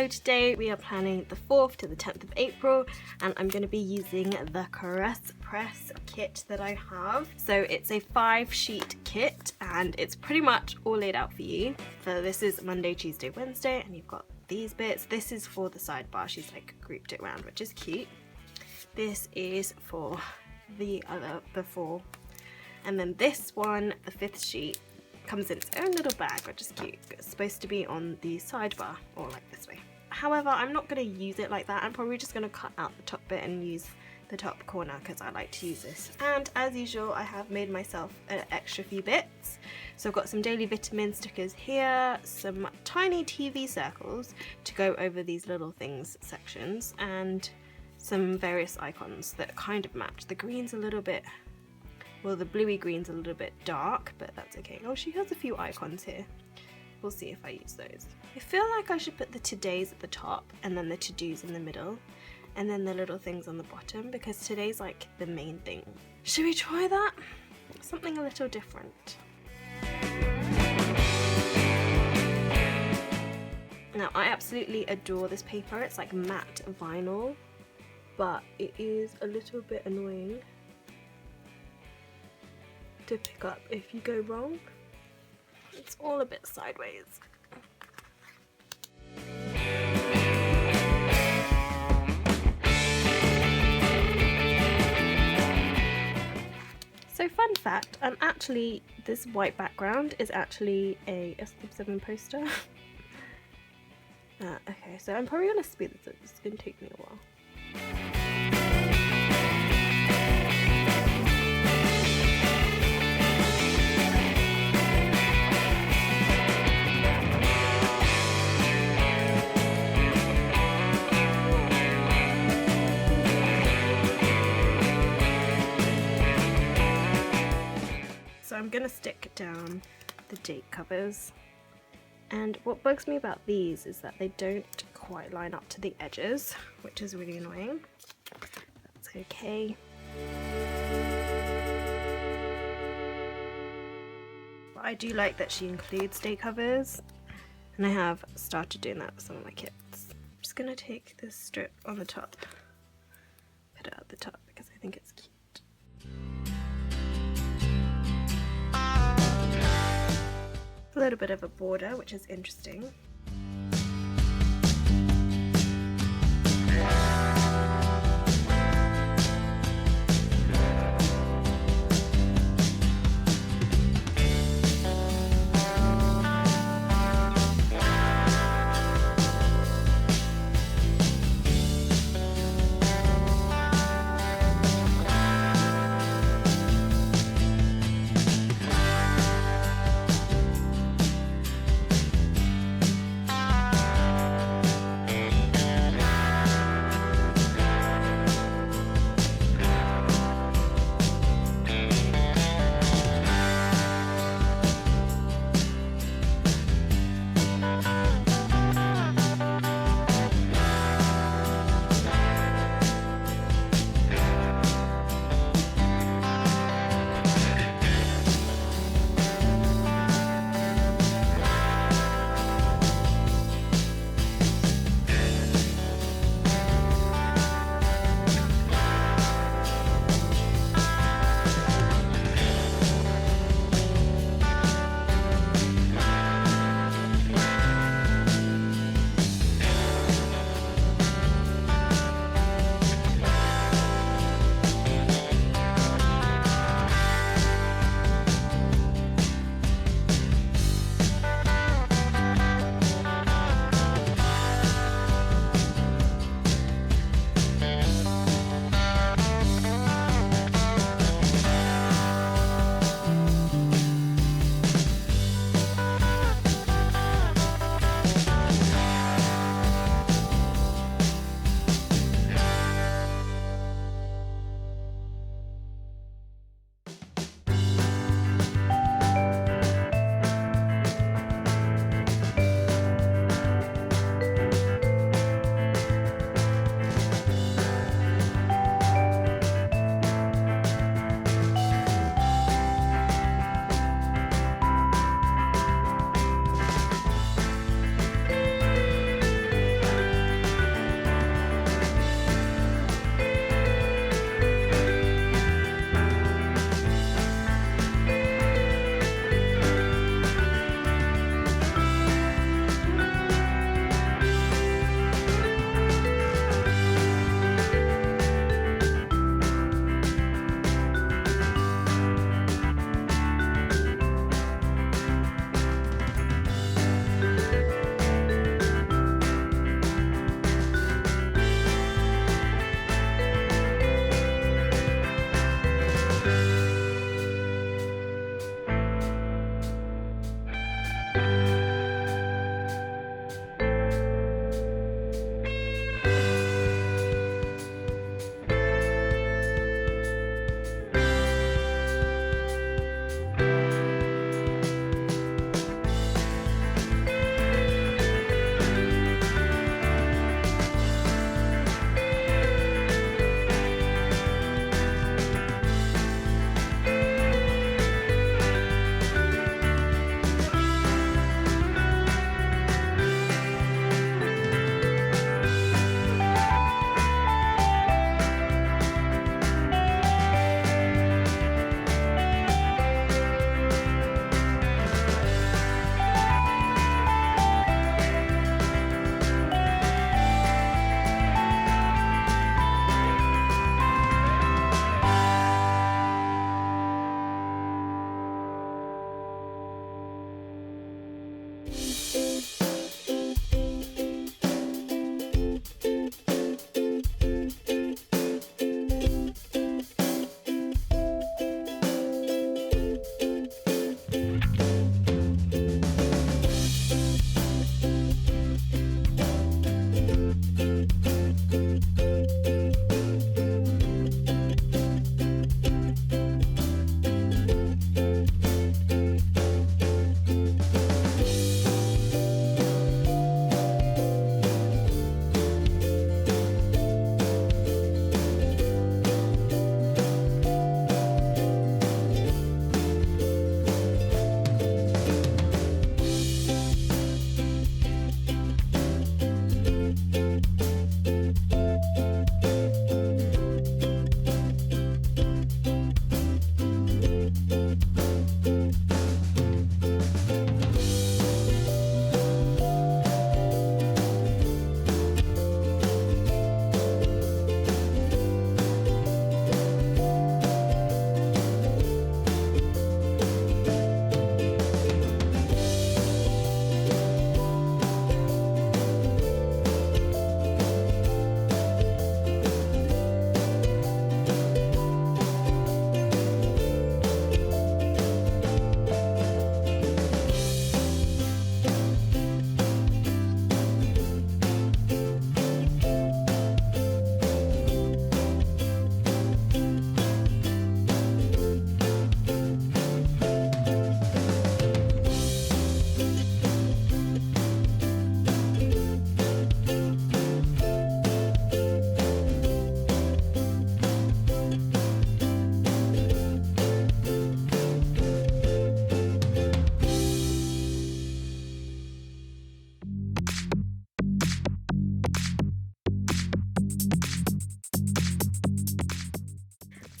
So today we are planning the 4th to the 10th of April, and I'm going to be using the CaressPress kit that I have. So it's a 5-sheet kit and it's pretty much all laid out for you. So this is Monday, Tuesday, Wednesday, and you've got these bits. This is for the sidebar. She's like grouped it around, which is cute. This is for the 4, and then this one, the 5th sheet, comes in its own little bag, which is cute. It's supposed to be on the sidebar, or like this way. However, I'm not going to use it like that. I'm probably just going to cut out the top bit and use the top corner because I like to use this. And as usual, I have made myself an extra few bits. So I've got some daily vitamin stickers here, some tiny TV circles to go over these little things sections, and some various icons that kind of match. The green's a little bit, well, the bluey green's a little bit dark, but that's okay. Oh, she has a few icons here. We'll see if I use those. I feel like I should put the today's at the top and then the to-dos in the middle and then the little things on the bottom, because today's like the main thing. Should we try that? Something a little different. Now, I absolutely adore this paper. It's like matte vinyl, but it is a little bit annoying to pick up if you go wrong. It's all a bit sideways. So fun fact, this white background is actually a S7 poster. Okay, so I'm probably gonna speed this up. It's gonna take me a while. So I'm gonna stick down the date covers, and what bugs me about these is that they don't quite line up to the edges, which is really annoying. That's okay. But I do like that she includes date covers, and I have started doing that with some of my kits. I'm just gonna take this strip on the top, put it at the top because I think it's cute. A little bit of a border, which is interesting.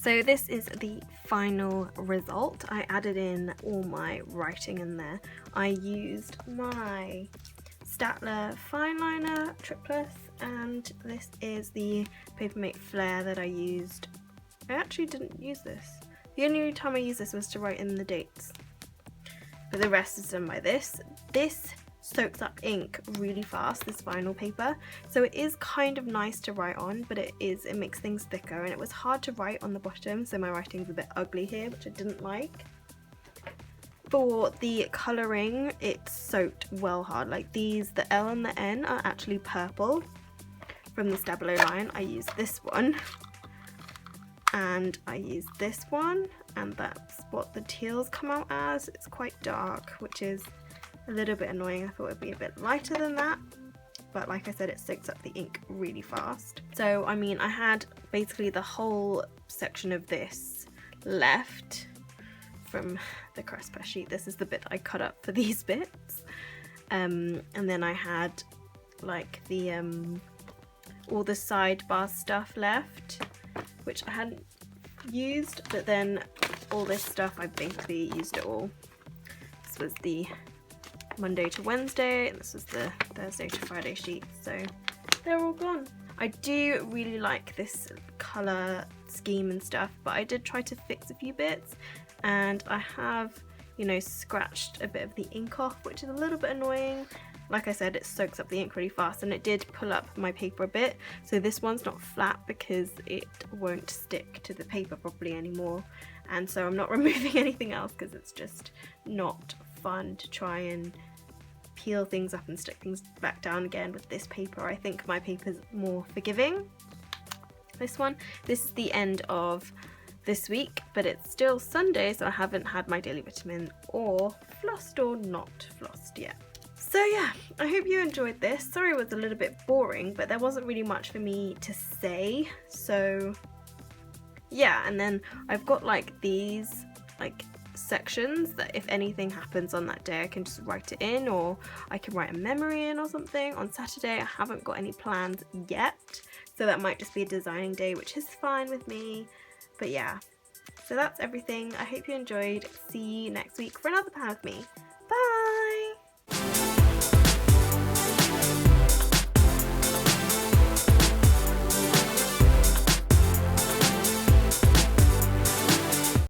So this is the final result. I added in all my writing in there. I used my Staedtler fine liner triplus, and this is the Papermate Flair that I used. I actually didn't use this. The only time I used this was to write in the dates, but the rest is done by this. This soaks up ink really fast, this vinyl paper, so it is kind of nice to write on, but it makes things thicker, and it was hard to write on the bottom, so my writing's a bit ugly here, which I didn't like. For the colouring, it soaked well hard. Like these, the L and the N are actually purple from the Stabilo line. I used this one, and I used this one, and that's what the teals come out as. It's quite dark, which is a little bit annoying. I thought it'd be a bit lighter than that, but like I said, it soaks up the ink really fast. So I mean, I had basically the whole section of this left from the CaressPress sheet. This is the bit that I cut up for these bits, and then I had like the all the sidebar stuff left, which I hadn't used, but then all this stuff I basically used it all. This was the Monday to Wednesday, and this was the Thursday to Friday sheet, so they're all gone. I do really like this colour scheme and stuff, but I did try to fix a few bits, and I have, you know, scratched a bit of the ink off, which is a little bit annoying. Like I said, it soaks up the ink really fast, and it did pull up my paper a bit, so this one's not flat because it won't stick to the paper properly anymore, and so I'm not removing anything else because it's just not fun to try and peel things up and stick things back down again with this paper. I think my paper's more forgiving. This is the end of this week, but it's still Sunday, so I haven't had my daily vitamin or flossed or not flossed yet. So yeah, I hope you enjoyed this. Sorry it was a little bit boring, but there wasn't really much for me to say, so yeah. And then I've got like these like sections that if anything happens on that day I can just write it in, or I can write a memory in or something. On Saturday I haven't got any plans yet, so that might just be a designing day, which is fine with me. But yeah, so that's everything. I hope you enjoyed. See you next week for another plan with me.